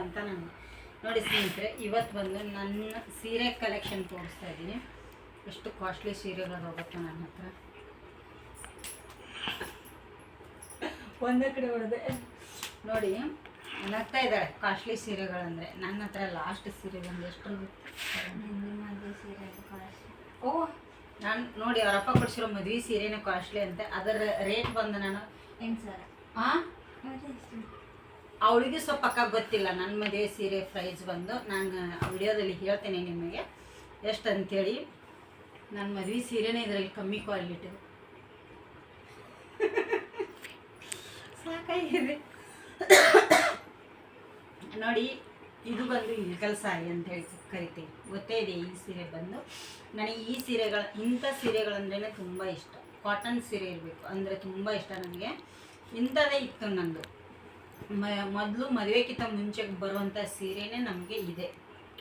ಅಂತ ನಾನು ನೋಡಿ ಸ್ನೇಹಿತರೆ, ಇವತ್ತು ಬಂದು ನನ್ನ ಸೀರೆ ಕಲೆಕ್ಷನ್ ತೋರಿಸ್ತಾ ಇದ್ದೀನಿ. ಎಷ್ಟು ಕಾಸ್ಟ್ಲಿ ಸೀರೆಗಳು ಹೋಗುತ್ತೆ ನನ್ನ ಹತ್ರ. ಒಂದೇ ಕಡೆ ಹೊಡೆದೆ ನೋಡಿ, ನಗ್ತಾ ಇದ್ದಾಳೆ. ಕಾಸ್ಟ್ಲಿ ಸೀರೆಗಳಂದರೆ ನನ್ನ ಹತ್ರ ಲಾಸ್ಟ್ ಸೀರೆ ಬಂದು ಎಷ್ಟು ಓ, ನಾನು ನೋಡಿ ಅವರಪ್ಪ ಕೊಡಿಸಿರೋ ಮದುವೆ ಸೀರೆನೇ ಕಾಸ್ಟ್ಲಿ ಅಂತೆ. ಅದರ ರೇಟ್ ಬಂದು ನಾನು 8,000. ಹಾಂ, ಅವಳಿಗೆ ಸ್ವಲ್ಪ ಪಕ್ಕ ಗೊತ್ತಿಲ್ಲ ನನ್ನ ಮದುವೆ ಸೀರೆ ಪ್ರೈಸ್ ಬಂದು. ನಾನು ವಿಡಿಯೋದಲ್ಲಿ ಹೇಳ್ತೇನೆ ನಿಮಗೆ ಎಷ್ಟು ಅಂತೇಳಿ. ನನ್ನ ಮದುವೆ ಸೀರೆನೇ ಇದರಲ್ಲಿ ಕಮ್ಮಿ ಕ್ವಾಲಿಟಿ ಸಾಕಾಗಿದೆ ನೋಡಿ. ಇದು ಬಂದು ಇಳ್ಕಲ್ ಸಾರಿ ಅಂತ ಹೇಳಿ ಕರಿತೀವಿ, ಗೊತ್ತೇ ಇದೆ. ಈ ಸೀರೆ ಬಂದು ನನಗೆ ಈ ಸೀರೆಗಳ ಇಂಥ ಸೀರೆಗಳಂದ್ರೇ ತುಂಬ ಇಷ್ಟ. ಕಾಟನ್ ಸೀರೆ ಇರಬೇಕು ಅಂದರೆ ತುಂಬ ಇಷ್ಟ ನನಗೆ. ಇಂಥದ್ದೇ ಇತ್ತು ನಂದು ಮೊದಲು ಮದುವೆಗಿಂತ ಮುಂಚೆ ಬರುವಂಥ ಸೀರೆನೇ ನಮಗೆ ಇದೆ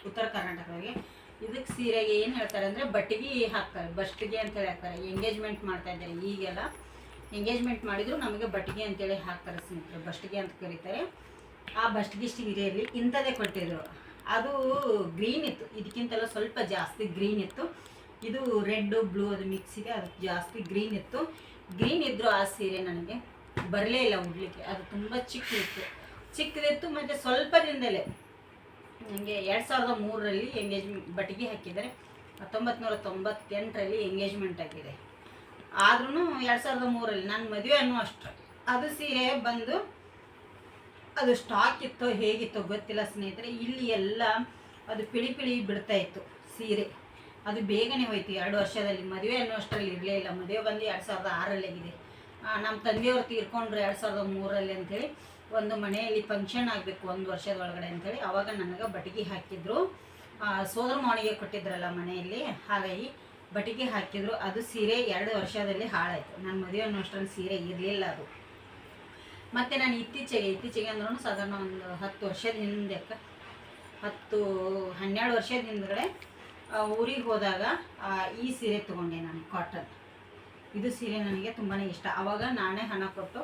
ಉತ್ತರ ಕರ್ನಾಟಕದಾಗೆ. ಇದಕ್ಕೆ ಸೀರೆಗೆ ಏನು ಹೇಳ್ತಾರೆ ಅಂದರೆ ಬಟ್ಟಿಗೆ ಹಾಕ್ತಾರೆ, ಬಸ್ಟಿಗೆ ಅಂತೇಳಿ ಹಾಕ್ತಾರೆ. ಎಂಗೇಜ್ಮೆಂಟ್ ಮಾಡ್ತಾ ಇದ್ದಾರೆ ಈಗೆಲ್ಲ. ಎಂಗೇಜ್ಮೆಂಟ್ ಮಾಡಿದ್ರು ನಮಗೆ ಬಟ್ಟಿಗೆ ಅಂತೇಳಿ ಹಾಕ್ತಾರೆ ಸ್ನೇಹಿತರೆ, ಬಸ್ಟಿಗೆ ಅಂತ ಕರೀತಾರೆ. ಆ ಬಸ್ಟಿಗೆ ಸೀರೆಯಲ್ಲಿ ಇಂಥದ್ದೇ ಕೊಟ್ಟಿದ್ರು. ಅದು ಗ್ರೀನ್ ಇತ್ತು, ಇದಕ್ಕಿಂತೆಲ್ಲ ಸ್ವಲ್ಪ ಜಾಸ್ತಿ ಗ್ರೀನ್ ಇತ್ತು. ಇದು ರೆಡ್ಡು ಬ್ಲೂ ಅದು ಮಿಕ್ಸ್ ಇದೆ, ಅದು ಜಾಸ್ತಿ ಗ್ರೀನ್ ಇತ್ತು. ಗ್ರೀನ್ ಇದ್ದರೂ ಆ ಸೀರೆ ನನಗೆ ಬರಲೇ ಇಲ್ಲ ಉಡ್ಲಿಕ್ಕೆ. ಅದು ತುಂಬ ಚಿಕ್ಕದಿತ್ತು ಮತ್ತು ಸ್ವಲ್ಪ ದಿನದಲ್ಲೇ ನನಗೆ 2003ರಲ್ಲಿ ಎಂಗೇಜ್ಮೆಂಟ್ ಬಟ್ಟಿಗೆ ಹಾಕಿದ್ದಾರೆ. 1998ರಲ್ಲಿ ಎಂಗೇಜ್ಮೆಂಟ್ ಆಗಿದೆ. ಆದ್ರೂ 2003ರಲ್ಲಿ ನನ್ನ ಮದುವೆ ಅನ್ನೋ ಅಷ್ಟು ಅದು ಸೀರೆ ಬಂದು ಅದು ಸ್ಟಾಕ್ ಇತ್ತೋ ಹೇಗಿತ್ತೋ ಗೊತ್ತಿಲ್ಲ ಸ್ನೇಹಿತರೆ. ಇಲ್ಲಿ ಎಲ್ಲ ಅದು ಪಿಳಿ ಬಿಡ್ತಾ ಇತ್ತು ಸೀರೆ. ಅದು ಬೇಗನೆ ಹೋಯ್ತು 2 ವರ್ಷದಲ್ಲಿ. ಮದುವೆ ಅನ್ನೋ ಅಷ್ಟರಲ್ಲಿ ಇರಲೇ ಇಲ್ಲ. ಮದುವೆ ಬಂದು 2006ರಲ್ಲಿ ಆಗಿದೆ. ನಮ್ಮ ತಂದೆಯವರು ತೀರ್ಕೊಂಡ್ರು 2003ರಲ್ಲಿ ಅಂಥೇಳಿ. ಒಂದು ಮನೆಯಲ್ಲಿ ಫಂಕ್ಷನ್ ಆಗಬೇಕು 1 ವರ್ಷದ ಒಳಗಡೆ ಅಂಥೇಳಿ ಆವಾಗ ನನಗೆ ಬಟ್ಟಿಗೆ ಹಾಕಿದ್ರು. ಸೋದರ ಮಾವನಿಗೆ ಕೊಟ್ಟಿದ್ರಲ್ಲ ಮನೆಯಲ್ಲಿ, ಹಾಗಾಗಿ ಬಟ್ಟಿಗೆ ಹಾಕಿದ್ರು. ಅದು ಸೀರೆ 2 ವರ್ಷದಲ್ಲಿ ಹಾಳಾಯಿತು. ನನ್ನ ಮದುವೆ ಅನ್ನೋ ಅಷ್ಟರಲ್ಲಿ ಸೀರೆ ಇರಲಿಲ್ಲ ಅದು. ಮತ್ತು ನಾನು ಇತ್ತೀಚೆಗೆ ಅಂದ್ರೂ ಸಾಧಾರಣ ಒಂದು 10 ವರ್ಷದ ಹಿಂದೆ 12 ವರ್ಷದ ಹಿಂದ್ಗಡೆ ಊರಿಗೆ ಹೋದಾಗ ಈ ಸೀರೆ ತೊಗೊಂಡೆ ನಾನು, ಕಾಟನ್. ಇದು ಸೀರೆ ನನಗೆ ತುಂಬಾ ಇಷ್ಟ. ಆವಾಗ ನಾನೇ ಹಣ ಕೊಟ್ಟು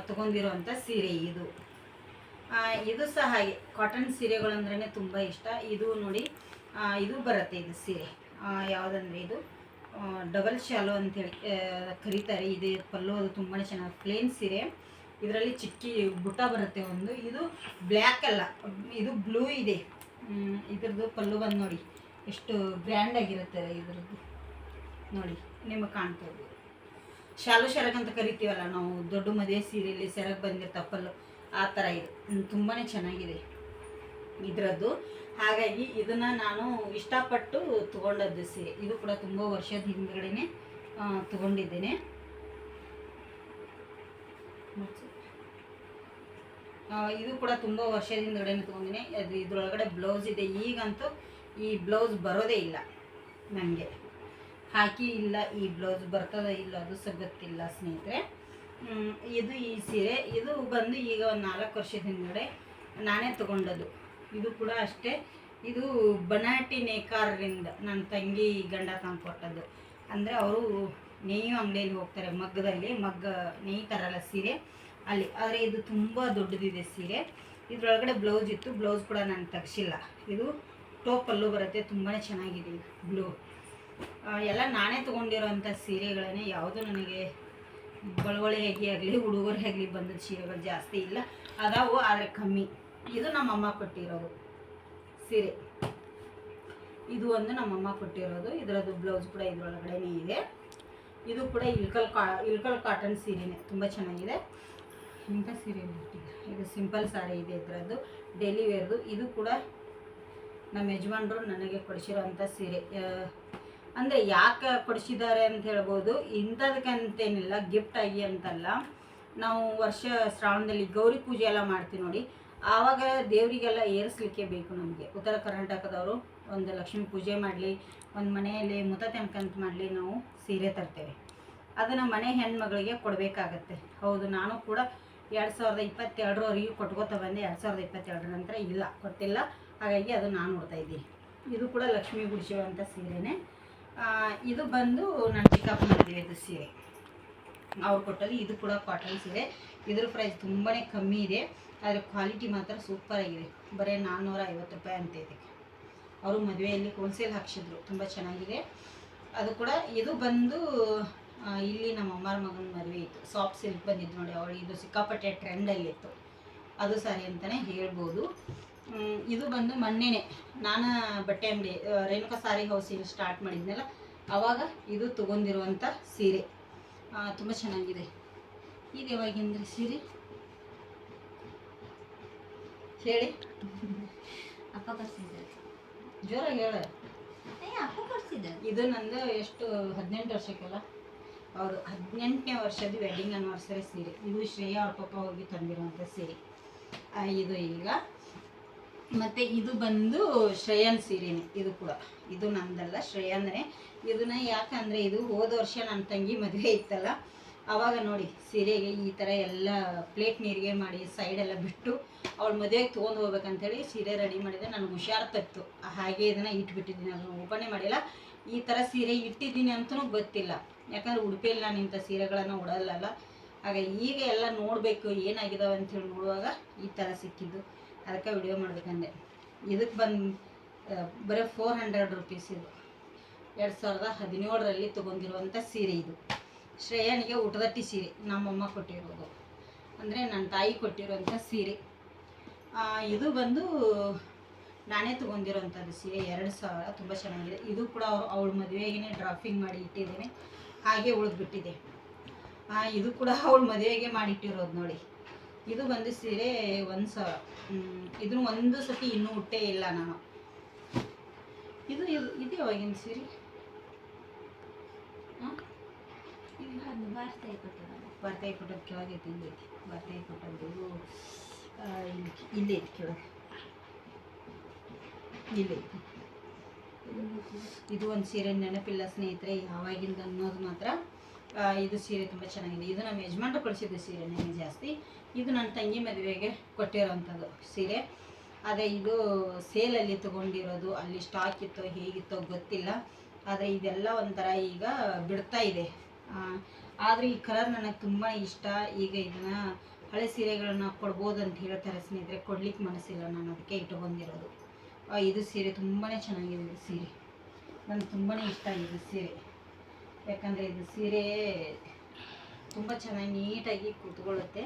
ತೊಗೊಂಡಿರೋವಂಥ ಸೀರೆ ಇದು. ಇದು ಸಹ ಹಾಗೆ ಕಾಟನ್ ಸೀರೆಗಳಂದ್ರೇ ತುಂಬ ಇಷ್ಟ. ಇದು ನೋಡಿ, ಇದು ಬರುತ್ತೆ ಇದು ಸೀರೆ ಯಾವುದಂದರೆ ಇದು ಡಬಲ್ ಶಾಲು ಅಂಥೇಳಿ ಕರೀತಾರೆ. ಇದು ಪಲ್ಲು ಅದು ತುಂಬಾ ಚೆನ್ನಾಗಿ ಪ್ಲೇನ್ ಸೀರೆ. ಇದರಲ್ಲಿ ಚಿಕ್ಕಿ ಬುಟ್ಟ ಬರುತ್ತೆ ಒಂದು. ಇದು ಬ್ಲ್ಯಾಕ್ ಅಲ್ಲ, ಇದು ಬ್ಲೂ ಇದೆ. ಇದ್ರದ್ದು ಪಲ್ಲು ಬಂದು ನೋಡಿ ಎಷ್ಟು ಗ್ರ್ಯಾಂಡಾಗಿರುತ್ತೆ ಇದ್ರದ್ದು. ನೋಡಿ ನಿಮಗೆ ಕಾಣ್ತಾ ಇದ್ದೀವಿ. ಶಾಲು ಸೆರಗ್ ಅಂತ ಕರಿತೀವಲ್ಲ ನಾವು, ದೊಡ್ಡ ಮದುವೆ ಸೀರೆಯಲ್ಲಿ ಸೆರಗ್ ಬಂದಿರ್ತಾವೆ ಪಲ್ಲು, ಆ ಥರ ಇದು ತುಂಬಾ ಚೆನ್ನಾಗಿದೆ ಇದರದ್ದು. ಹಾಗಾಗಿ ಇದನ್ನು ನಾನು ಇಷ್ಟಪಟ್ಟು ತೊಗೊಂಡದ್ದು ಸೀರೆ. ಇದು ಕೂಡ ತುಂಬ ವರ್ಷದ ಹಿಂದ್ಗಡೆನೆ ತೊಗೊಂಡಿದ್ದೇನೆ. ಇದು ಕೂಡ ತುಂಬ ವರ್ಷದ ಹಿಂದ್ಗಡೆನೆ ತೊಗೊಂಡಿನಿ. ಅದು ಇದರೊಳಗಡೆ ಬ್ಲೌಸ್ ಇದೆ. ಈಗಂತೂ ಈ ಬ್ಲೌಸ್ ಬರೋದೇ ಇಲ್ಲ ನನಗೆ, ಹಾಕಿ ಇಲ್ಲ. ಈ ಬ್ಲೌಸ್ ಬರ್ತದ ಇಲ್ಲ ಅದು ಸಹ ಗೊತ್ತಿಲ್ಲ ಸ್ನೇಹಿತರೆ. ಇದು ಈ ಸೀರೆ ಇದು ಬಂದು ಈಗ ಒಂದು 4 ವರ್ಷದ ಹಿಂದ್ಗಡೆ ನಾನೇ ತೊಗೊಂಡದ್ದು. ಇದು ಕೂಡ ಅಷ್ಟೇ. ಇದು ಬನಾಟಿ ನೇಕಾರರಿಂದ ನನ್ನ ತಂಗಿ ಗಂಡ ತಂದುಕೊಟ್ಟದ್ದು. ಅಂದರೆ ಅವರು ನೇಯೋ ಅಂಗಡಿಯಲ್ಲಿ ಹೋಗ್ತಾರೆ, ಮಗ್ಗದಲ್ಲಿ ನೇಯ್ತಾರಲ್ಲ ಸೀರೆ ಅಲ್ಲಿ. ಆದರೆ ಇದು ತುಂಬ ದೊಡ್ಡದಿದೆ ಸೀರೆ. ಇದರೊಳಗಡೆ ಬ್ಲೌಸ್ ಇತ್ತು, ಬ್ಲೌಸ್ ಕೂಡ ನಾನು ತೆಗ್ಸಿಲ್ಲ. ಇದು ಟೋಪಲ್ಲೂ ಬರುತ್ತೆ, ತುಂಬಾ ಚೆನ್ನಾಗಿದೆ ಬ್ಲೂ. ಎಲ್ಲ ನಾನೇ ತೊಗೊಂಡಿರೋಂಥ ಸೀರೆಗಳೇ. ಯಾವುದು ನನಗೆ ಬಳವಳಿಯಾಗಿ ಆಗಲಿ ಹುಡುಗರೇ ಆಗಲಿ ಬಂದ ಸೀರೆಗಳು ಜಾಸ್ತಿ ಇಲ್ಲ, ಅದಾವು ಆದರೆ ಕಮ್ಮಿ. ಇದು ನಮ್ಮಮ್ಮ ಕೊಟ್ಟಿರೋದು ಸೀರೆ. ಇದು ಒಂದು ನಮ್ಮಮ್ಮ ಕೊಟ್ಟಿರೋದು. ಇದರದ್ದು ಬ್ಲೌಸ್ ಕೂಡ ಇದರೊಳಗಡೆ ಇದೆ. ಇದು ಕೂಡ ಇಳ್ಕಲ್ ಕಾಟನ್ ಸೀರೆನೇ, ತುಂಬ ಚೆನ್ನಾಗಿದೆ. ಇಂಥ ಸೀರೆ ಇದು ಸಿಂಪಲ್ ಸಾರಿ ಇದೆ ಇದರದ್ದು, ಡೈಲಿ ವೇರ್ದು. ಇದು ಕೂಡ ನಮ್ಮ ಯಜಮಾನ್ರು ನನಗೆ ಕೊಡಿಸಿರೋಂಥ ಸೀರೆ. ಅಂದರೆ ಯಾಕೆ ಕೊಡಿಸಿದ್ದಾರೆ ಅಂತ ಹೇಳ್ಬೋದು. ಇಂಥದಕ್ಕಂತೇನಿಲ್ಲ, ಗಿಫ್ಟ್ ಆಗಿ ಅಂತಲ್ಲ. ನಾವು ವರ್ಷ ಶ್ರಾವಣದಲ್ಲಿ ಗೌರಿ ಪೂಜೆ ಎಲ್ಲ ಮಾಡ್ತೀವಿ ನೋಡಿ, ಆವಾಗ ದೇವರಿಗೆಲ್ಲ ಏರಿಸ್ಲಿಕ್ಕೆ ಬೇಕು ನಮಗೆ. ಉತ್ತರ ಕರ್ನಾಟಕದವರು ಒಂದು ಲಕ್ಷ್ಮೀ ಪೂಜೆ ಮಾಡಲಿ, ಒಂದು ಮನೆಯಲ್ಲಿ ಮುತ್ತ ತೆನ್ಕಂತ ಮಾಡಲಿ, ನಾವು ಸೀರೆ ತರ್ತೇವೆ. ಅದನ್ನು ಮನೆ ಹೆಣ್ಮಗಳಿಗೆ ಕೊಡಬೇಕಾಗತ್ತೆ. ಹೌದು, ನಾನು ಕೂಡ 2022ರವರೆಗೂ ಕೊಟ್ಕೋತ ಬಂದೆ. 2022 ನಂತರ ಇಲ್ಲ, ಕೊಟ್ಟಿಲ್ಲ. ಹಾಗಾಗಿ ಅದು ನಾನು ನೋಡ್ತಾ ಇದ್ದೀನಿ. ಇದು ಕೂಡ ಲಕ್ಷ್ಮೀ ಗುಡಿಸುವಂಥ ಸೀರೆನೇ. ಇದು ಬಂದು ನನ್ನ ಚಿಕ್ಕಪ್ಪ ಮದುವೆದು ಸೀರೆ ಅವ್ರು ಕೊಟ್ಟದ್ದು. ಇದು ಕೂಡ ಕಾಟನ್ ಸೀರೆ. ಇದ್ರ ಪ್ರೈಸ್ ತುಂಬಾ ಕಮ್ಮಿ ಇದೆ. ಆದರೆ ಕ್ವಾಲಿಟಿ ಮಾತ್ರ ಸೂಪರಾಗಿದೆ. ಬರೀ 450 ರೂಪಾಯಿ ಅಂತ ಇದೆ. ಅವರು ಮದುವೆಯಲ್ಲಿ ಹೋಲ್ಸೇಲ್ ಹಾಕ್ಸಿದ್ರು, ತುಂಬ ಚೆನ್ನಾಗಿದೆ. ಅದು ಕೂಡ ಇದು ಬಂದು ಇಲ್ಲಿ ನಮ್ಮ ಅಮ್ಮರ ಮಗನ ಮದುವೆ ಇತ್ತು, ಸಾಫ್ಟ್ ಸಿಲ್ಕ್ ಬಂದಿದ್ದು ನೋಡಿ. ಅವಳು ಇದು ಸಿಕ್ಕಾಪಟ್ಟೆ ಟ್ರೆಂಡಲ್ಲಿತ್ತು, ಅದು ಸಾರಿ ಅಂತಲೇ ಹೇಳ್ಬೋದು. ಇದು ಬಂದು ಮೊನ್ನೆನೇ ನಾನು ಬಟ್ಟೆ ಅಂಗಡಿ ರೇಣುಕಾ ಸಾರಿ ಹೌಸಿಂಗ್ ಸ್ಟಾರ್ಟ್ ಮಾಡಿದ್ನಲ್ಲ, ಆವಾಗ ಇದು ತೊಗೊಂಡಿರುವಂಥ ಸೀರೆ. ತುಂಬ ಚೆನ್ನಾಗಿದೆ. ಇದು ಯಾವಾಗಿಂದ್ರಿ ಸೀರೆ ಹೇಳಿ? ಅಪ್ಪ ಬರ್ಸಿದ್ದೆ, ಜೋರಾಗಿ ಹೇಳ. ಅಪ್ಪ ಬರ್ಸಿದ್ದೆ. ಇದು ನಂದು ಎಷ್ಟು 18 ವರ್ಷಕ್ಕೆಲ್ಲ, ಹೌದು 18ನೇ ವರ್ಷದ ವೆಡ್ಡಿಂಗ್ ಆನಿವರ್ಸರಿ ಸೀರೆ. ಇದು ಶ್ರೇಯಾ ಅವ್ರ ಪಪ್ಪ ಹೋಗಿ ತಂದಿರುವಂಥ ಸೀರೆ ಇದು ಈಗ. ಮತ್ತು ಇದು ಬಂದು ಶ್ರೇಯನ್ ಸೀರೆನೇ, ಇದು ಕೂಡ ಇದು ನಂದಲ್ಲ, ಶ್ರೇಯಂದೇ. ಇದನ್ನ ಯಾಕಂದರೆ ಇದು ಹೋದ ವರ್ಷ ನನ್ನ ತಂಗಿ ಮದುವೆ ಇತ್ತಲ್ಲ, ಆವಾಗ ನೋಡಿ ಸೀರೆಗೆ ಈ ಥರ ಎಲ್ಲ ಪ್ಲೇಟ್ ನೀರಿಗೆ ಮಾಡಿ ಸೈಡೆಲ್ಲ ಬಿಟ್ಟು ಅವಳು ಮದುವೆಗೆ ತೊಗೊಂಡು ಹೋಗ್ಬೇಕಂತೇಳಿ ಸೀರೆ ರೆಡಿ ಮಾಡಿದೆ. ನನಗೆ ಹುಷಾರು ತತ್ತು, ಹಾಗೆ ಇದನ್ನು ಇಟ್ಬಿಟ್ಟಿದ್ದೀನಿ, ಅದನ್ನು ಓಪನೇ ಮಾಡಿಲ್ಲ. ಈ ಥರ ಸೀರೆ ಇಟ್ಟಿದ್ದೀನಿ ಅಂತಲೂ ಗೊತ್ತಿಲ್ಲ, ಯಾಕಂದರೆ ಉಡುಪಿಯಲ್ಲಿ ನಾನು ಇಂಥ ಸೀರೆಗಳನ್ನು ಉಡಲ್ಲಲ್ಲ. ಹಾಗೆ ಈಗ ಎಲ್ಲ ನೋಡಬೇಕು ಏನಾಗಿದ್ದಾವೆ ಅಂಥೇಳಿ ನೋಡುವಾಗ ಈ ಥರ ಸಿಕ್ಕಿದ್ದು, ಅದಕ್ಕೆ ವಿಡಿಯೋ ಮಾಡಬೇಕಂದೆ. ಇದಕ್ಕೆ ಬಂದು ಬರೀ 400 ರೂಪೀಸ್. ಇದು 2017ರಲ್ಲಿ ತೊಗೊಂಡಿರುವಂಥ ಸೀರೆ. ಇದು ಶ್ರೇಯನಿಗೆ ಊಟದಟ್ಟಿ ಸೀರೆ ನಮ್ಮಮ್ಮ ಕೊಟ್ಟಿರೋದು, ಅಂದರೆ ನನ್ನ ತಾಯಿ ಕೊಟ್ಟಿರುವಂಥ ಸೀರೆ. ಇದು ಬಂದು ನಾನೇ ತೊಗೊಂಡಿರೋಂಥದ್ದು ಸೀರೆ, 2000, ತುಂಬ ಚೆನ್ನಾಗಿದೆ. ಇದು ಕೂಡ ಅವಳ ಮದುವೆಗೆ ಡ್ರಾಫಿಂಗ್ ಮಾಡಿ ಇಟ್ಟಿದ್ದೇನೆ, ಹಾಗೆ ಉಳಿದ್ಬಿಟ್ಟಿದೆ. ಇದು ಕೂಡ ಅವಳ ಮದುವೆಗೆ ಮಾಡಿಟ್ಟಿರೋದು ನೋಡಿ. ಇದು ಬಂದು ಸೀರೆ 1000. ಇದನ್ನು ಒಂದು ಸತಿ ಇನ್ನೂ ಉಟ್ಟೇ ಇಲ್ಲ ನಾನು. ಇದು ಇದು ಯಾವಾಗಿನ ಸೀರೆ? ಬಾರ್ತಾಯಿ ಕೊಟ್ಟದ್ದು ಕೆಳಗೈತಿ, ಇಲ್ಲೈತಿ ಬಾರ್ತಾಯಿ ಕೊಟ್ಟದ್ದು, ಇಲ್ಲೈತಿ ಕೆಳಗೆ, ಇಲ್ಲೈತಿ. ಇದು ಒಂದು ಸೀರೆ ನೆನಪಿಲ್ಲ ಸ್ನೇಹಿತರೆ ಯಾವಾಗಿಂದ ಅನ್ನೋದು ಮಾತ್ರ. ಇದು ಸೀರೆ ತುಂಬ ಚೆನ್ನಾಗಿದೆ. ಇದು ನಮ್ಮ ಯಜಮಾನ್ರು ಕಳಿಸಿದ್ದು ಸೀರೆ ನನಗೆ ಜಾಸ್ತಿ. ಇದು ನನ್ನ ತಂಗಿ ಮದುವೆಗೆ ಕೊಟ್ಟಿರೋವಂಥದ್ದು ಸೀರೆ. ಆದರೆ ಇದು ಸೇಲಲ್ಲಿ ತೊಗೊಂಡಿರೋದು, ಅಲ್ಲಿ ಸ್ಟಾಕ್ ಇತ್ತೋ ಹೇಗಿತ್ತೋ ಗೊತ್ತಿಲ್ಲ. ಆದರೆ ಇದೆಲ್ಲ ಒಂಥರ ಈಗ ಬಿಡ್ತಾ ಇದೆ. ಆದರೆ ಈ ಕಲರ್ ನನಗೆ ತುಂಬ ಇಷ್ಟ. ಈಗ ಇದನ್ನು ಹಳೆ ಸೀರೆಗಳನ್ನ ಕೊಡ್ಬೋದು ಅಂತ ಹೇಳ್ತಾರೆ ಸ್ನೇಹಿತರೆ, ಕೊಡ್ಲಿಕ್ಕೆ ಮನಸ್ಸಿಲ್ಲ, ನಾನು ಅದಕ್ಕೆ ಇಟ್ಟುಕೊಂಡಿರೋದು. ಇದು ಸೀರೆ ತುಂಬಾ ಚೆನ್ನಾಗಿದೆ. ಇದು ಸೀರೆ ನನಗೆ ತುಂಬಾ ಇಷ್ಟ ಇದು ಸೀರೆ, ಯಾಕಂದರೆ ಇದು ಸೀರೆ ತುಂಬ ಚೆನ್ನಾಗಿ ನೀಟಾಗಿ ಕೂತ್ಕೊಳ್ಳುತ್ತೆ.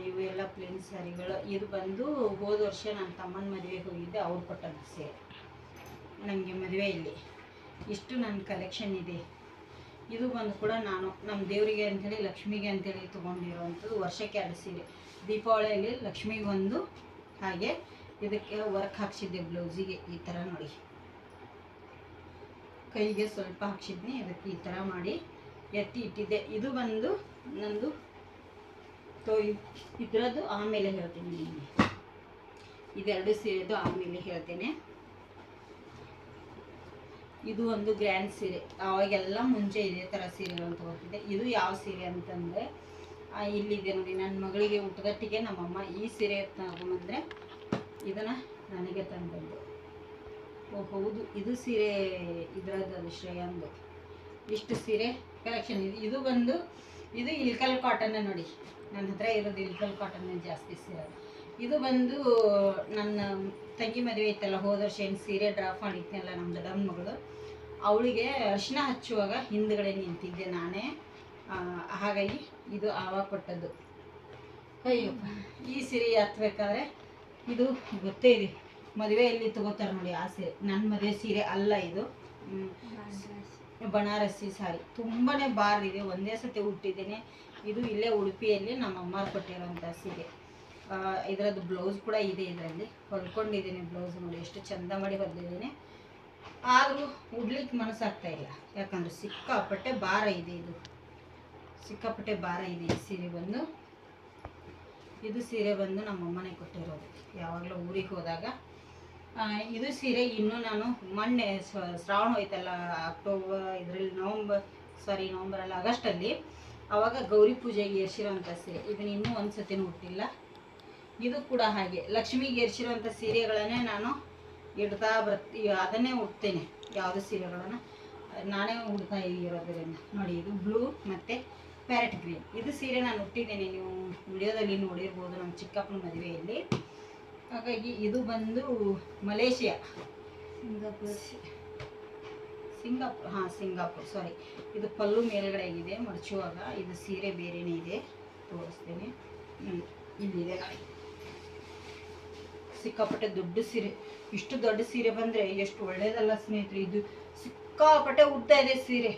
ಇವು ಎಲ್ಲ ಪ್ಲೇನ್ ಸ್ಯಾರಿಗಳು. ಇದು ಬಂದು ಹೋದ ವರ್ಷ ನನ್ನ ತಮ್ಮನ ಮದುವೆಗೆ ಹೋಗಿದ್ದೆ, ಅವ್ರು ಕೊಟ್ಟಂಥ ಸೀರೆ ನನಗೆ ಮದುವೆಯಲ್ಲಿ. ಇಷ್ಟು ನನ್ನ ಕಲೆಕ್ಷನ್ ಇದೆ. ಇದು ಬಂದು ಕೂಡ ನಾನು ನಮ್ಮ ದೇವರಿಗೆ ಅಂಥೇಳಿ, ಲಕ್ಷ್ಮಿಗೆ ಅಂಥೇಳಿ ತೊಗೊಂಡಿರೋವಂಥದ್ದು. ವರ್ಷಕ್ಕೆ 2 ಸೀರೆ, ದೀಪಾವಳಿಯಲ್ಲಿ ಲಕ್ಷ್ಮಿಗೆ ಒಂದು, ಹಾಗೆ ಇದಕ್ಕೆ ವರ್ಕ್ ಹಾಕ್ಸಿದ್ದೆ ಬ್ಲೌಸಿಗೆ. ಈ ಥರ ನೋಡಿ, ಕೈಗೆ ಸ್ವಲ್ಪ ಹಾಕ್ಸಿದ್ನಿ, ಅದಕ್ಕೆ ಈ ಥರ ಮಾಡಿ ಎತ್ತಿ ಇಟ್ಟಿದ್ದೆ. ಇದು ಬಂದು ನಂದು ಇದರದ್ದು ಆಮೇಲೆ ಹೇಳ್ತೀನಿ ನಿಮಗೆ. ಇದೆರಡು ಸೀರೆದು ಆಮೇಲೆ ಹೇಳ್ತೇನೆ. ಇದು ಒಂದು ಗ್ರ್ಯಾಂಡ್ ಸೀರೆ, ಅವಾಗೆಲ್ಲ ಮುಂಚೆ ಇದೇ ಥರ ಸೀರೆಗಳನ್ನು ತೊಗೊತಿದ್ದೆ. ಇದು ಯಾವ ಸೀರೆ ಅಂತಂದರೆ ಇಲ್ಲಿದೆ ನೋಡಿ, ನನ್ನ ಮಗಳಿಗೆ ಊಟದಟ್ಟಿಗೆ ನಮ್ಮಮ್ಮ ಈ ಸೀರೆ ತಗೊಂಬಂದರೆ ಇದನ್ನು ನನಗೆ ತಂದದ್ದು. ಓ ಹೌದು, ಇದು ಸೀರೆ ಇದರದ್ದು, ಅದು ಶ್ರೇಯಾಂದು. ಇಷ್ಟು ಸೀರೆ ಕಲೆಕ್ಷನ್ ಇದೆ. ಇದು ಬಂದು ಇದು ಇಲ್ಕಲ್ ಕಾಟನ್ನೇ ನೋಡಿ, ನನ್ನ ಹತ್ರ ಇರೋದು ಇಲ್ಕಲ್ ಕಾಟನ್ನೇ ಜಾಸ್ತಿ ಸೀರೆ. ಇದು ಬಂದು ನನ್ನ ತಂಗಿ ಮದುವೆ ಇತ್ತಲ್ಲ, ಹೋದ ವರ್ಷ ಏನು ಸೀರೆ ಡ್ರಾಪ್ ಮಾಡಿದ್ನಲ್ಲ ನಮ್ಮ ದೊಡ್ಡಮ್ಮನ ಮಗಳು, ಅವಳಿಗೆ ಅರಿಶಿನ ಹಚ್ಚುವಾಗ ಹಿಂದ್ಗಡೆ ನಿಂತಿದ್ದೆ ನಾನೇ. ಹಾಗಾಗಿ ಇದು ಆವಾಗ ಕೊಟ್ಟದ್ದು. ಅಯ್ಯಪ್ಪ, ಈ ಸೀರೆ ಹತ್ಬೇಕಾದ್ರೆ ಇದು ಗೊತ್ತೇ ಇದೆ, ಮದುವೆಯಲ್ಲಿ ತಗೋತಾರೆ ನೋಡಿ ಆ ಸೀರೆ. ನನ್ನ ಮದುವೆ ಸೀರೆ ಅಲ್ಲ ಇದು, ಬನಾರಸಿ ಸಾರಿ. ತುಂಬಾ ಬಾರಿದೆ, ಒಂದೇ ಸತಿ ಉಟ್ಟಿದ್ದೇನೆ. ಇದು ಇಲ್ಲೇ ಉಡುಪಿಯಲ್ಲಿ ನಮ್ಮ ಅಮ್ಮ ಕೊಟ್ಟಿರೋಂಥ ಸೀರೆ. ಇದರದ್ದು ಬ್ಲೌಸ್ ಕೂಡ ಇದೆ, ಇದರಲ್ಲಿ ಹೊಲ್ಕೊಂಡಿದ್ದೀನಿ ಬ್ಲೌಸ್ ನೋಡಿ, ಎಷ್ಟು ಚಂದ ಮಾಡಿ ಹೊಲಿದಿದ್ದೇನೆ. ಆದರೂ ಉಡ್ಲಿಕ್ಕೆ ಮನಸ್ಸಾಗ್ತಾ ಇಲ್ಲ, ಯಾಕಂದರೆ ಸಿಕ್ಕಾಪಟ್ಟೆ ಭಾರ ಇದೆ. ಇದು ಸಿಕ್ಕಾಪಟ್ಟೆ ಭಾರ ಇದೆ ಈ ಸೀರೆ ಬಂದು. ಇದು ಸೀರೆ ಬಂದು ನಮ್ಮಮ್ಮನೇ ಕೊಟ್ಟಿರೋದು ಯಾವಾಗಲೂ ಊರಿಗೆ ಹೋದಾಗ. ಇದು ಸೀರೆ ಇನ್ನೂ ನಾನು ಮೊನ್ನೆ ಶ್ರಾವಣ ಹೋಯ್ತಲ್ಲ, ನವಂಬರ್ ಅಲ್ಲ ಆಗಸ್ಟಲ್ಲಿ, ಆವಾಗ ಗೌರಿ ಪೂಜೆಗೆ ಏರ್ಸಿರೋಂಥ ಸೀರೆ. ಇದನ್ನ ಇನ್ನೂ ಒಂದು ಸತಿನೂ ಉಟ್ಟಿಲ್ಲ. ಇದು ಕೂಡ ಹಾಗೆ ಲಕ್ಷ್ಮಿಗೆ ಏರ್ಸಿರೋಂಥ ಸೀರೆಗಳನ್ನೇ ನಾನು ಇಡ್ತಾ ಅದನ್ನೇ ಉಡ್ತೇನೆ. ಯಾವುದೇ ಸೀರೆಗಳನ್ನು ನಾನೇ ಉಡ್ತಾ ಇರೋದ್ರಿಂದ ನೋಡಿ. ಇದು ಬ್ಲೂ ಮತ್ತು ಪ್ಯಾರೆಟ್ ಗ್ರೀನ್. ಇದು ಸೀರೆ ನಾನು ಉಟ್ಟಿದ್ದೇನೆ, ನೀವು ವಿಡಿಯೋದಲ್ಲಿ ನೋಡಿರ್ಬೋದು ನಮ್ಮ ಚಿಕ್ಕಪ್ಪನ ಮದುವೆಯಲ್ಲಿ. ಹಾಗಾಗಿ ಇದು ಬಂದು ಮಲೇಷಿಯಾ, ಸಿಂಗಾಪುರ್ ಸಾರಿ. ಇದು ಪಲ್ಲು ಮೇಲ್ಗಡೆ ಇದೆ ಮಡಚುವಾಗ. ಇದು ಸೀರೆ ಬೇರೆನೇ ಇದೆ, ತೋರಿಸ್ತೇನೆ. ಇಲ್ಲಿದೆ ನೋಡಿ, ಸಿಕ್ಕಾಪಟ್ಟೆ ದೊಡ್ಡ ಸೀರೆ. ಇಷ್ಟು ದೊಡ್ಡ ಸೀರೆ ಬಂದರೆ ಎಷ್ಟು ಒಳ್ಳೇದಲ್ಲ ಸ್ನೇಹಿತರೆ. ಇದು ಸಿಕ್ಕಾಪಟ್ಟೆ ಉದ್ದ ಇದೆ ಸೀರೆ.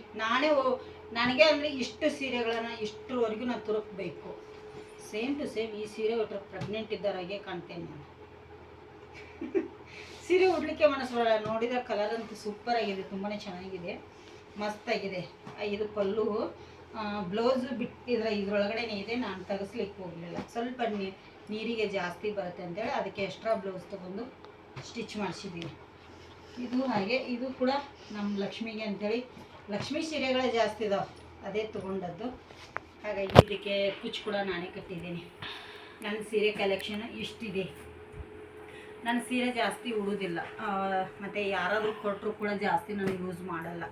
ನನಗೆ ಅಂದರೆ ಇಷ್ಟು ಸೀರೆಗಳನ್ನು ಇಷ್ಟರವರೆಗೂ ನಾನು ತುರುಕಬೇಕು. ಸೇಮ್ ಟು ಸೇಮ್ ಈ ಸೀರೆ ಉಟ್ರೆ ಪ್ರೆಗ್ನೆಂಟ್ ಇದ್ದಾರಾಗೆ ಕಾಣ್ತೇನೆ ನಾನು. ಸೀರೆ ಉಡ್ಲಿಕ್ಕೆ ಮನಸ್ಸು ಬರಲ್ಲ. ನೋಡಿದ ಕಲರ್ ಅಂತೂ ಸೂಪರ್ ಆಗಿದೆ, ತುಂಬಾ ಚೆನ್ನಾಗಿದೆ, ಮಸ್ತಾಗಿದೆ. ಇದು ಪಲ್ಲು. ಬ್ಲೌಸ್ ಬಿಟ್ಟಿದ್ರೆ ಇದ್ರೊಳಗಡೆನೇ ಇದೆ, ನಾನು ತೆಗೆಸ್ಲಿಕ್ಕೆ ಹೋಗಲಿಲ್ಲ. ಸ್ವಲ್ಪ ನೀರಿಗೆ ಜಾಸ್ತಿ ಬರುತ್ತೆ ಅಂತೇಳಿ ಅದಕ್ಕೆ ಎಕ್ಸ್ಟ್ರಾ ಬ್ಲೌಸ್ ತೊಗೊಂಡು ಸ್ಟಿಚ್ ಮಾಡಿಸಿದ್ದೀನಿ. ಇದು ಹಾಗೆ, ಇದು ಕೂಡ ನಮ್ಮ ಲಕ್ಷ್ಮಿಗೆ ಅಂಥೇಳಿ ಲಕ್ಷ್ಮೀ ಸೀರೆಗಳೇ ಜಾಸ್ತಿ ಇದಾವೆ, ಅದೇ ತೊಗೊಂಡದ್ದು. ಹಾಗಾಗಿ ಇದಕ್ಕೆ ಕುಚ್ಚು ಕೂಡ ನಾನೇ ಕಟ್ಟಿದ್ದೀನಿ. ನನ್ನ ಸೀರೆ ಕಲೆಕ್ಷನ್ ಇಷ್ಟಿದೆ. ನನ್ನ ಸೀರೆ ಜಾಸ್ತಿ ಉಡೋದಿಲ್ಲ, ಮತ್ತು ಯಾರಾದರೂ ಕೊಟ್ಟರು ಕೂಡ ಜಾಸ್ತಿ ನಾನು ಯೂಸ್ ಮಾಡಲ್ಲ.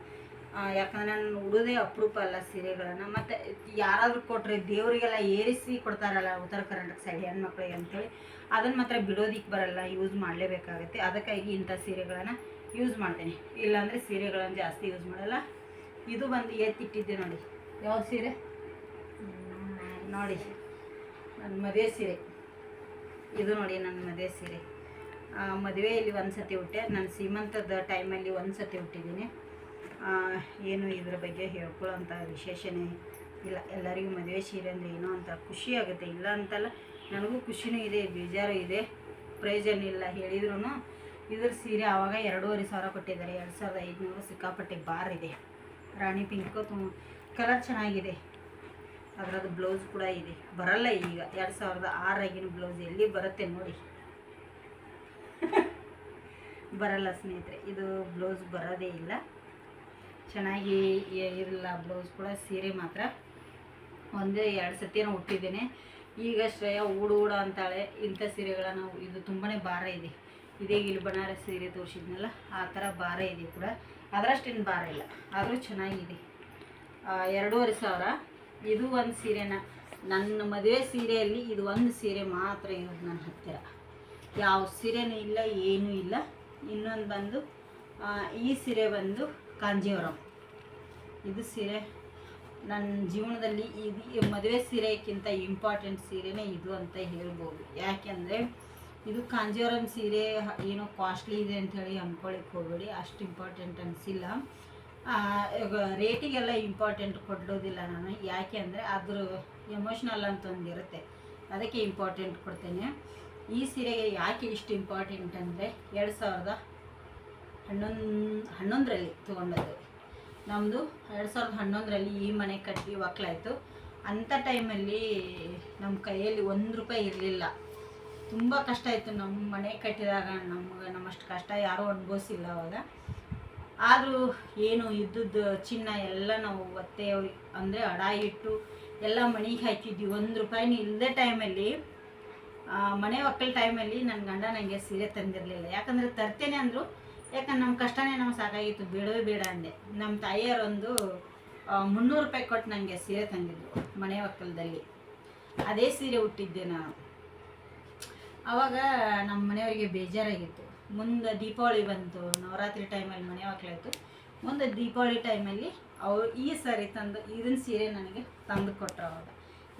ಯಾಕಂದರೆ ನಾನು ಉಡೋದೇ ಅಪರೂಪ ಅಲ್ಲ ಸೀರೆಗಳನ್ನು. ಮತ್ತು ಯಾರಾದರೂ ಕೊಟ್ಟರೆ ದೇವರಿಗೆಲ್ಲ ಏರಿಸಿ ಕೊಡ್ತಾರಲ್ಲ ಉತ್ತರ ಕರ್ನಾಟಕ ಸೈಡ್ ಹೆಣ್ಮಕ್ಳಿಗೆ ಅಂಥೇಳಿ, ಅದನ್ನು ಮಾತ್ರ ಬಿಡೋದಿಕ್ಕೆ ಬರಲ್ಲ, ಯೂಸ್ ಮಾಡಲೇಬೇಕಾಗತ್ತೆ. ಅದಕ್ಕಾಗಿ ಇಂಥ ಸೀರೆಗಳನ್ನು ಯೂಸ್ ಮಾಡ್ತೀನಿ, ಇಲ್ಲಾಂದರೆ ಸೀರೆಗಳನ್ನು ಜಾಸ್ತಿ ಯೂಸ್ ಮಾಡಲ್ಲ. ಇದು ಬಂದು ಎತ್ತಿಟ್ಟಿದ್ದೆ ನೋಡಿ, ಯಾವ ಸೀರೆ ನೋಡಿ, ನನ್ನ ಮದುವೆ ಸೀರೆ. ಇದು ನೋಡಿ ನನ್ನ ಮದುವೆ ಸೀರೆ. ಮದುವೆಯಲ್ಲಿ ಒಂದು ಸತಿ ಉಟ್ಟೆ, ನಾನು ಸೀಮಂತದ ಟೈಮಲ್ಲಿ ಒಂದು ಸತಿ ಉಟ್ಟಿದ್ದೀನಿ. ಏನು ಇದ್ರ ಬಗ್ಗೆ ಹೇಳ್ಕೊಳ್ಳೋಂಥ ವಿಶೇಷನೇ ಇಲ್ಲ. ಎಲ್ಲರಿಗೂ ಮದುವೆ ಸೀರೆ ಅಂದರೆ ಏನೋ ಅಂತ ಖುಷಿ ಆಗುತ್ತೆ, ಇಲ್ಲ ಅಂತಲ್ಲ, ನನಗೂ ಖುಷಿನೂ ಇದೆ, ಬೇಜಾರು ಇದೆ, ಪ್ರಯೋಜನ ಹೇಳಿದ್ರು. ಇದ್ರ ಸೀರೆ ಆವಾಗ 2,500 ಕೊಟ್ಟಿದ್ದಾರೆ, 2,500. ಸಿಕ್ಕಾಪಟ್ಟೆ ಬಾರ್ ಇದೆ, ರಾಣಿ ಪಿಂಕು, ಕಲರ್ ಚೆನ್ನಾಗಿದೆ. ಅದರದ್ದು ಬ್ಲೌಸ್ ಕೂಡ ಇದೆ, ಬರಲ್ಲ ಈಗ. 2006 ಆಗಿನ ಬ್ಲೌಸ್ ಎಲ್ಲಿ ಬರುತ್ತೆ ನೋಡಿ. ಬರಲ್ಲ ಸ್ನೇಹಿತರೆ, ಇದು ಬ್ಲೌಸ್ ಬರೋದೇ ಇಲ್ಲ, ಚೆನ್ನಾಗಿ ಇರಲ್ಲ ಬ್ಲೌಸ್ ಕೂಡ. ಸೀರೆ ಮಾತ್ರ ಒಂದೇ 2 ಸತಿನ ಉಟ್ಟಿದ್ದೇನೆ. ಈಗ ಶ್ರೇಯ ಊಡ ಅಂತಾಳೆ, ಇಂಥ ಸೀರೆಗಳನ್ನು ಇದು ತುಂಬಾ ಭಾರ ಇದೆ. ಇದೇ ಇಲ್ಲಿ ಬನಾರಸ್ ಸೀರೆ ತೋರಿಸಿದ್ನಲ್ಲ, ಆ ಥರ ಭಾರ ಇದೆ ಕೂಡ, ಅದರಷ್ಟೇನು ಭಾರ ಇಲ್ಲ, ಆದರೂ ಚೆನ್ನಾಗಿದೆ. 2,500. ಇದು ಒಂದು ಸೀರೆನ, ನನ್ನ ಮದುವೆ ಸೀರೆಯಲ್ಲಿ ಇದು ಒಂದು ಸೀರೆ ಮಾತ್ರ ಇರೋದು ನನ್ನ ಹತ್ತಿರ, ಯಾವ ಸೀರೆನೂ ಇಲ್ಲ, ಏನೂ ಇಲ್ಲ. ಇನ್ನೊಂದು ಬಂದು ಈ ಸೀರೆ ಬಂದು ಕಾಂಜೀವರಂ. ಇದು ಸೀರೆ ನನ್ನ ಜೀವನದಲ್ಲಿ ಇದು ಮದುವೆ ಸೀರೆಗಿಂತ ಇಂಪಾರ್ಟೆಂಟ್ ಸೀರೆನೇ ಇದು ಅಂತ ಹೇಳ್ಬೋದು. ಯಾಕೆಂದರೆ ಇದು ಕಾಂಜೀವರಂ ಸೀರೆ ಏನೋ ಕಾಸ್ಟ್ಲಿ ಇದೆ ಅಂಥೇಳಿ ಅಂದ್ಕೊಳ್ಳಿಕ್ಕೆ ಹೋಗಬೇಡಿ, ಅಷ್ಟು ಇಂಪಾರ್ಟೆಂಟ್ ಅನಿಸಿಲ್ಲ. ರೇಟಿಗೆಲ್ಲ ಇಂಪಾರ್ಟೆಂಟ್ ಕೊಡೋದಿಲ್ಲ ನಾನು, ಯಾಕೆ ಅಂದರೆ ಅದ್ರ ಎಮೋಷ್ನಲ್ ಅಂತ ಒಂದಿರುತ್ತೆ, ಅದಕ್ಕೆ ಇಂಪಾರ್ಟೆಂಟ್ ಕೊಡ್ತೇನೆ. ಈ ಸೀರೆಗೆ ಯಾಕೆ ಇಷ್ಟು ಇಂಪಾರ್ಟೆಂಟ್ ಅಂದರೆ 2011ರಲ್ಲಿ ತೊಗೊಂಡದ್ದು. ನಮ್ಮದು 2011ರಲ್ಲಿ ಈ ಮನೆ ಕಟ್ಟಿ ಒಕ್ಕಲಾಯಿತು. ಅಂಥ ಟೈಮಲ್ಲಿ ನಮ್ಮ ಕೈಯಲ್ಲಿ ₹1 ಇರಲಿಲ್ಲ, ತುಂಬ ಕಷ್ಟ ಆಯಿತು. ನಮ್ಮ ಮನೆ ಕಟ್ಟಿದಾಗ ನಮ್ಮಷ್ಟು ಕಷ್ಟ ಯಾರೂ ಅನುಭವಿಸಿಲ್ಲ ಅವಾಗ. ಆದರೂ ಏನು ಇದ್ದದ್ದು ಚಿನ್ನ ಎಲ್ಲ ನಾವು ಒತ್ತೆ ಅಂದರೆ ಅಡ ಇಟ್ಟು ಎಲ್ಲ ಮನೆಗೆ ಹಾಕಿದ್ವಿ. ₹1 ಇಲ್ಲದೆ ಟೈಮಲ್ಲಿ, ಮನೆ ಒಕ್ಕಲ ಟೈಮಲ್ಲಿ ನನ್ನ ಗಂಡ ನನಗೆ ಸೀರೆ ತಂದಿರಲಿಲ್ಲ. ಯಾಕಂದರೆ ತರ್ತೇನೆ ಅಂದರು, ಯಾಕಂದ್ರೆ ನಮ್ಮ ಕಷ್ಟನೇ ನಮ್ಗೆ ಸಾಕಾಗಿತ್ತು, ಬೇಡವೇ ಬೇಡ ಅಂದೆ. ನಮ್ಮ ತಾಯಿಯರೊಂದು ₹300 ಕೊಟ್ಟು ನನಗೆ ಸೀರೆ ತಂದಿದ್ರು ಮನೆ ಒಕ್ಕಲದಲ್ಲಿ. ಅದೇ ಸೀರೆ ಉಟ್ಟಿದ್ದೆ ನಾನು. ಆವಾಗ ನಮ್ಮ ಮನೆಯವರಿಗೆ ಬೇಜಾರಾಗಿತ್ತು. ಮುಂದೆ ದೀಪಾವಳಿ ಬಂತು, ನವರಾತ್ರಿ ಟೈಮಲ್ಲಿ ಮನೆ ಒಕ್ಕಲಾಯಿತು. ಮುಂದೆ ದೀಪಾವಳಿ ಟೈಮಲ್ಲಿ ಈ ಸಾರಿ ತಂದು ಇದನ್ನ ಸೀರೆ ನನಗೆ ತಂದು ಕೊಟ್ಟರು. ಅವಾಗ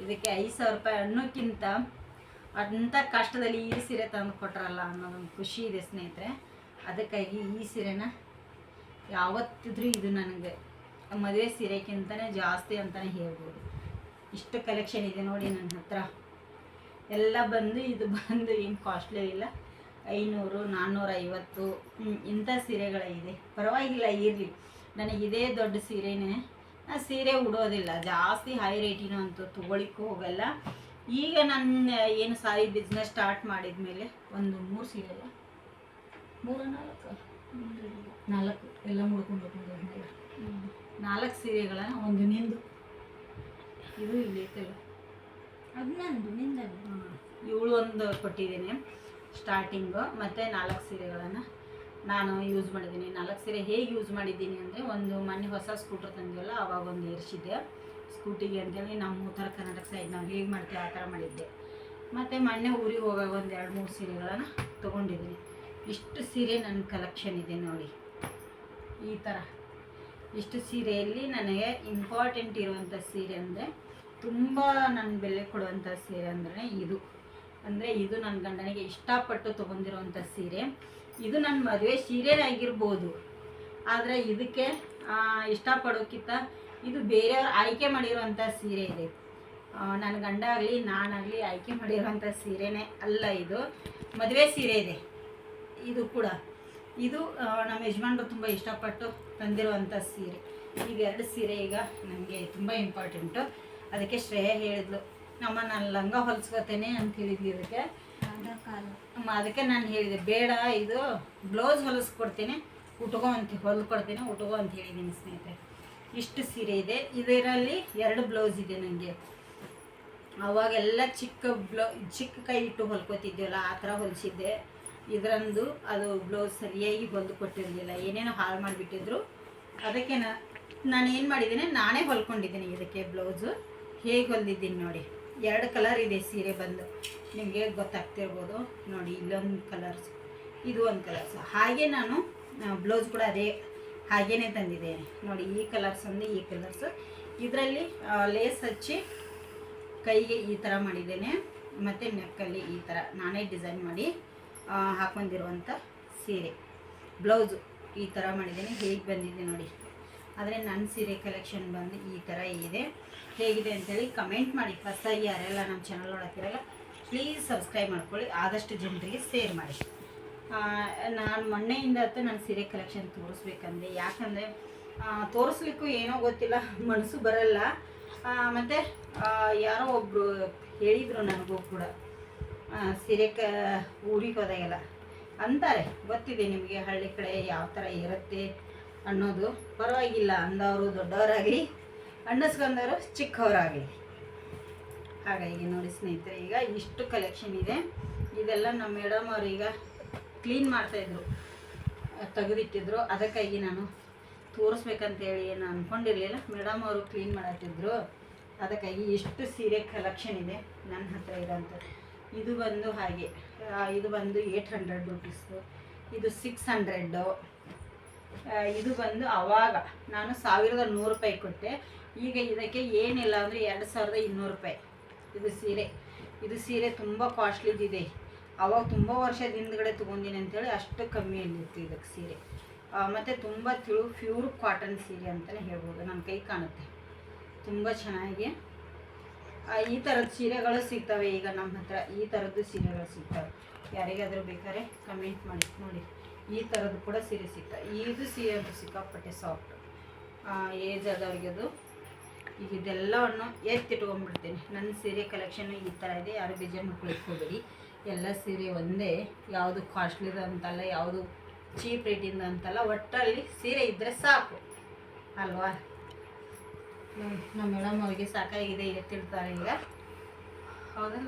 ಇದಕ್ಕೆ ₹5,000 ಅನ್ನೋಕ್ಕಿಂತ ಅಂಥ ಕಷ್ಟದಲ್ಲಿ ಈ ಸೀರೆ ತಂದು ಕೊಟ್ರಲ್ಲ ಅನ್ನೋದೊಂದು ಖುಷಿ ಇದೆ ಸ್ನೇಹಿತರೆ. ಅದಕ್ಕಾಗಿ ಈ ಸೀರೆನ ಯಾವತ್ತಿದ್ರೂ ಇದು ನನಗೆ ಮದುವೆ ಸೀರೆಗಿಂತಲೇ ಜಾಸ್ತಿ ಅಂತಲೇ ಹೇಳ್ಬೋದು. ಇಷ್ಟು ಕಲೆಕ್ಷನ್ ಇದೆ ನೋಡಿ ನನ್ನ ಹತ್ರ. ಎಲ್ಲ ಬಂದು ಇದು ಬಂದು ಏನು ಕಾಸ್ಟ್ಲಿ ಇಲ್ಲ, 500, 450 ಇಂಥ ಸೀರೆಗಳಿದೆ. ಪರವಾಗಿಲ್ಲ, ಇರಲಿ. ನನಗಿದೇ ದೊಡ್ಡ ಸೀರೆನೇ, ನಾನು ಸೀರೆ ಉಡೋದಿಲ್ಲ ಜಾಸ್ತಿ, ಹೈ ರೇಟಿನೂ ಅಂತೂ ತೊಗೊಳಿಕ್ಕೂ ಹೋಗಲ್ಲ. ಈಗ ನನ್ನ ಏನು ಸಾರಿ ಬಿಸ್ನೆಸ್ ಸ್ಟಾರ್ಟ್ ಮಾಡಿದ ಮೇಲೆ ಒಂದು 3 ಸೀರೆ, 4 ಎಲ್ಲ ಮುಡ್ಕೊಂಡು 4 ಸೀರೆಗಳನ್ನ, ಒಂದು ನಿಂದು, ಇದು ಇಲ್ಲಿ ಐತಲ್ಲ ಅದು ನಂದು, ನಿಂದ ಇವಳು ಒಂದು ಕೊಟ್ಟಿದ್ದೀನಿ ಸ್ಟಾರ್ಟಿಂಗು. ಮತ್ತು 4 ಸೀರೆಗಳನ್ನು ನಾನು ಯೂಸ್ ಮಾಡಿದ್ದೀನಿ. 4 ಸೀರೆ ಹೇಗೆ ಯೂಸ್ ಮಾಡಿದ್ದೀನಿ ಅಂದರೆ, ಒಂದು ಮೊನ್ನೆ ಹೊಸ ಸ್ಕೂಟರ್ ತಂದಿವಲ್ಲ, ಆವಾಗ ಒಂದು ಏರ್ಸಿದ್ದೆ. ಸ್ಕೂಟಿಗೆ ಅಂತೇಳಿ ನಮ್ಮ ಉತ್ತರ ಕರ್ನಾಟಕ ಸೈಡ್ ನಾವು ಹೇಗೆ ಮಾಡ್ತೀವಿ ಆ ಥರ ಮಾಡಿದ್ದೆ. ಮತ್ತು ಮೊನ್ನೆ ಊರಿಗೆ ಹೋಗಾಗ ಒಂದು 2-3 ಸೀರೆಗಳನ್ನು ತೊಗೊಂಡಿದ್ದೀನಿ. ಇಷ್ಟು ಸೀರೆ ನನ್ನ ಕಲೆಕ್ಷನ್ ಇದೆ ನೋಡಿ. ಈ ಥರ ಇಷ್ಟು ಸೀರೆಯಲ್ಲಿ ನನಗೆ ಇಂಪಾರ್ಟೆಂಟ್ ಇರುವಂಥ ಸೀರೆ ಅಂದರೆ, ತುಂಬ ನನ್ನ ಬೆಲೆ ಕೊಡುವಂಥ ಸೀರೆ ಅಂದರೆ ಇದು. ಅಂದರೆ ಇದು ನನ್ನ ಗಂಡನಿಗೆ ಇಷ್ಟಪಟ್ಟು ತೊಗೊಂಡಿರುವಂಥ ಸೀರೆ. ಇದು ನನ್ನ ಮದುವೆ ಸೀರೆನೇ ಆಗಿರ್ಬೋದು, ಆದರೆ ಇದಕ್ಕೆ ಇಷ್ಟಪಡೋಕ್ಕಿಂತ ಇದು ಬೇರೆಯವ್ರು ಆಯ್ಕೆ ಮಾಡಿರುವಂಥ ಸೀರೆ ಇದೆ. ನನ್ನ ಗಂಡ ಆಗಲಿ ನಾನಾಗಲಿ ಆಯ್ಕೆ ಮಾಡಿರುವಂಥ ಸೀರೆನೇ ಅಲ್ಲ, ಇದು ಮದುವೆ ಸೀರೆ ಇದೆ. ಇದು ಕೂಡ ಇದು ನಮ್ಮ ಯಜಮಾನ್ರು ತುಂಬ ಇಷ್ಟಪಟ್ಟು ತಂದಿರುವಂಥ ಸೀರೆ. ಇವೆರಡು ಸೀರೆ ಈಗ ನನಗೆ ತುಂಬ ಇಂಪಾರ್ಟೆಂಟು. ಅದಕ್ಕೆ ಶ್ರೇಯ ಹೇಳಿದ್ಲು, ನಮ್ಮ ನಾನು ಲಂಗ ಹೊಲಿಸ್ಕೊತೇನೆ ಅಂತ ಹೇಳಿದ್ವಿ. ಅದಕ್ಕೆ ನಾನು ಹೇಳಿದೆ, ಬೇಡ ಇದು ಬ್ಲೌಸ್ ಹೊಲಿಸ್ಕೊಡ್ತೇನೆ, ಉಟ್ಕೋ ಅಂತ ಹೊಲ್ಕೊಡ್ತೇನೆ, ಉಟ್ಕೋ ಅಂತ ಹೇಳಿದ್ದೀನಿ ಸ್ನೇಹಿತರೆ. ಇಷ್ಟು ಸೀರೆ ಇದೆ. ಇದರಲ್ಲಿ 2 ಬ್ಲೌಸ್ ಇದೆ ನನಗೆ. ಅವಾಗೆಲ್ಲ ಚಿಕ್ಕ ಕೈ ಇಟ್ಟು ಹೊಲ್ಕೋತಿದ್ವಲ್ಲ, ಆ ಥರ ಹೊಲಿಸಿದ್ದೆ. ಇದರಂದು ಅದು ಬ್ಲೌಸ್ ಸರಿಯಾಗಿ ಹೊಲ್ದು ಕೊಟ್ಟಿರಲಿಲ್ಲ, ಏನೇನೋ ಹಾಳು ಮಾಡಿಬಿಟ್ಟಿದ್ರು. ಅದಕ್ಕೆ ನಾನು ಏನು ಮಾಡಿದ್ದೀನಿ, ನಾನೇ ಹೊಲ್ಕೊಂಡಿದ್ದೀನಿ. ಇದಕ್ಕೆ ಬ್ಲೌಸು ಹೇಗೆ ಹೊಲ್ದಿದ್ದೀನಿ ನೋಡಿ. 2 ಕಲರ್ ಇದೆ ಸೀರೆ ಬಂದು, ನಿಮಗೆ ಗೊತ್ತಾಗ್ತಿರ್ಬೋದು ನೋಡಿ. ಇಲ್ಲೊಂದು ಕಲರ್ಸ್, ಇದು ಒಂದು ಕಲರ್ಸ್. ಹಾಗೆ ನಾನು ಬ್ಲೌಸ್ ಕೂಡ ಅದೇ ಹಾಗೇ ತಂದಿದ್ದೇನೆ ನೋಡಿ. ಈ ಕಲರ್ಸ್ ಒಂದು, ಈ ಕಲರ್ಸು. ಇದರಲ್ಲಿ ಲೇಸ್ ಹಚ್ಚಿ ಕೈಗೆ ಈ ಥರ ಮಾಡಿದ್ದೇನೆ, ಮತ್ತು ನೆಕ್ಕಲ್ಲಿ ಈ ಥರ ನಾನೇ ಡಿಸೈನ್ ಮಾಡಿ ಹಾಕ್ಕೊಂಡಿರುವಂಥ ಸೀರೆ. ಬ್ಲೌಸು ಈ ಥರ ಮಾಡಿದ್ದೇನೆ. ಹೇಗೆ ಬಂದಿದೆ ನೋಡಿ. ಆದರೆ ನನ್ನ ಸೀರೆ ಕಲೆಕ್ಷನ್ ಬಂದು ಈ ಥರ ಇದೆ. ಹೇಗಿದೆ ಅಂತೇಳಿ ಕಮೆಂಟ್ ಮಾಡಿ. ಹೊಸದಾಗಿ ಯಾರೆಲ್ಲ ನಮ್ಮ ಚಾನಲ್ ನೋಡೋಕ್ಕಿರಲ್ಲ ಪ್ಲೀಸ್ ಸಬ್ಸ್ಕ್ರೈಬ್ ಮಾಡ್ಕೊಳ್ಳಿ, ಆದಷ್ಟು ಜನರಿಗೆ ಶೇರ್ ಮಾಡಿ. ನಾನು ಮೊನ್ನೆಯಿಂದ ನನ್ನ ಸೀರೆ ಕಲೆಕ್ಷನ್ ತೋರಿಸ್ಬೇಕಂದೆ. ಯಾಕಂದರೆ ತೋರಿಸ್ಲಿಕ್ಕೂ ಏನೋ ಗೊತ್ತಿಲ್ಲ, ಮನಸ್ಸು ಬರಲ್ಲ. ಮತ್ತು ಯಾರೋ ಒಬ್ಬರು ಹೇಳಿದರು ನನಗೂ ಕೂಡ, ಸೀರೆ ಊರಿಗೆ ಹೋದಾಗೆಲ್ಲ ಅಂತಾರೆ, ಗೊತ್ತಿದೆ ನಿಮಗೆ ಹಳ್ಳಿ ಕಡೆ ಯಾವ ಥರ ಇರುತ್ತೆ ಅನ್ನೋದು. ಪರವಾಗಿಲ್ಲ, ಅಂದವರು ದೊಡ್ಡವರಾಗಲಿ, ಅನ್ನಿಸ್ಕೊಂಡವರು ಚಿಕ್ಕವರಾಗಲಿ. ಹಾಗಾಗಿ ನೋಡಿ ಸ್ನೇಹಿತರೆ, ಈಗ ಇಷ್ಟು ಕಲೆಕ್ಷನ್ ಇದೆ. ಇದೆಲ್ಲ ನಮ್ಮ ಮೇಡಮ್ ಅವರು ಈಗ ಕ್ಲೀನ್ ಮಾಡ್ತಾಯಿದ್ರು, ತೆಗೆದಿಟ್ಟಿದ್ರು. ಅದಕ್ಕಾಗಿ ನಾನು ತೋರಿಸ್ಬೇಕಂತೇಳಿ ಏನು ಅಂದ್ಕೊಂಡಿರಲಿಲ್ಲ. ಮೇಡಮ್ ಅವರು ಕ್ಲೀನ್ ಮಾಡತ್ತಿದ್ರು, ಅದಕ್ಕಾಗಿ ಇಷ್ಟು ಸೀರೆ ಕಲೆಕ್ಷನ್ ಇದೆ ನನ್ನ ಹತ್ರ ಇರೋಂಥದ್ದು. ಇದು ಬಂದು ಹಾಗೆ, ಇದು ಬಂದು 800 ರುಪೀಸು, ಇದು 600. ಇದು ಬಂದು ಆವಾಗ ನಾನು 1100 ರೂಪಾಯಿ ಕೊಟ್ಟೆ. ಈಗ ಇದಕ್ಕೆ ಏನಿಲ್ಲ ಅಂದರೆ 2200 ರೂಪಾಯಿ. ಇದು ಸೀರೆ ತುಂಬ ಕಾಸ್ಟ್ಲಿದಿದೆ. ಆವಾಗ ತುಂಬ ವರ್ಷದ ಹಿಂದ್ಗಡೆ ತೊಗೊಂಡಿನಿ ಅಂತೇಳಿ ಅಷ್ಟು ಕಮ್ಮಿಯಲ್ಲಿತ್ತು ಇದಕ್ಕೆ ಸೀರೆ. ಮತ್ತು ತುಂಬ ಪ್ಯೂರ್ ಕಾಟನ್ ಸೀರೆ ಅಂತಲೇ ಹೇಳ್ಬೋದು. ನನ್ನ ಕೈ ಕಾಣುತ್ತೆ, ತುಂಬ ಚೆನ್ನಾಗಿ. ಈ ಥರದ ಸೀರೆಗಳು ಸಿಗ್ತವೆ ಈಗ ನಮ್ಮ ಹತ್ರ. ಈ ಥರದ್ದು ಸೀರೆಗಳು ಸಿಗ್ತವೆ. ಯಾರಿಗಾದರೂ ಬೇಕಾದ್ರೆ ಕಮೆಂಟ್ ಮಾಡಿ ನೋಡಿ. ಈ ಥರದ್ದು ಕೂಡ ಸೀರೆ ಸಿಗ್ತವೆ. ಇದು ಸೀರೆ ಅಂತೂ ಸಿಕ್ಕಾಪಟ್ಟೆ ಸಾಫ್ಟ್. ಏಜ್ ಆದವ್ರಿಗೆ ಅದು. ಈಗ ಇದೆಲ್ಲವನ್ನು ಎತ್ತಿಟ್ಕೊಂಡ್ಬಿಡ್ತೀನಿ. ನನ್ನ ಸೀರೆ ಕಲೆಕ್ಷನ್ ಈ ಥರ ಇದೆ. ಯಾರು ಬೇಜಾರು ಮಾಡ್ಕೊಳ್ಳಿಕ್ಕೆ ಹೋಗಬೇಡಿ. ಎಲ್ಲ ಸೀರೆ ಒಂದೇ, ಯಾವುದು ಕಾಸ್ಟ್ಲಿದು ಅಂತಲ್ಲ, ಯಾವುದು ಚೀಪ್ ರೇಟಿಂದ ಅಂತಲ್ಲ. ಒಟ್ಟಲ್ಲಿ ಸೀರೆ ಇದ್ದರೆ ಸಾಕು ಅಲ್ವಾ. ನಮ್ಮ ಮೇಡಮ್ ಅವರಿಗೆ ಸಾಕಾಗಿದೆ, ಎತ್ತಿಡ್ತಾರೆ ಈಗ. ಹೌದಲ್ಲ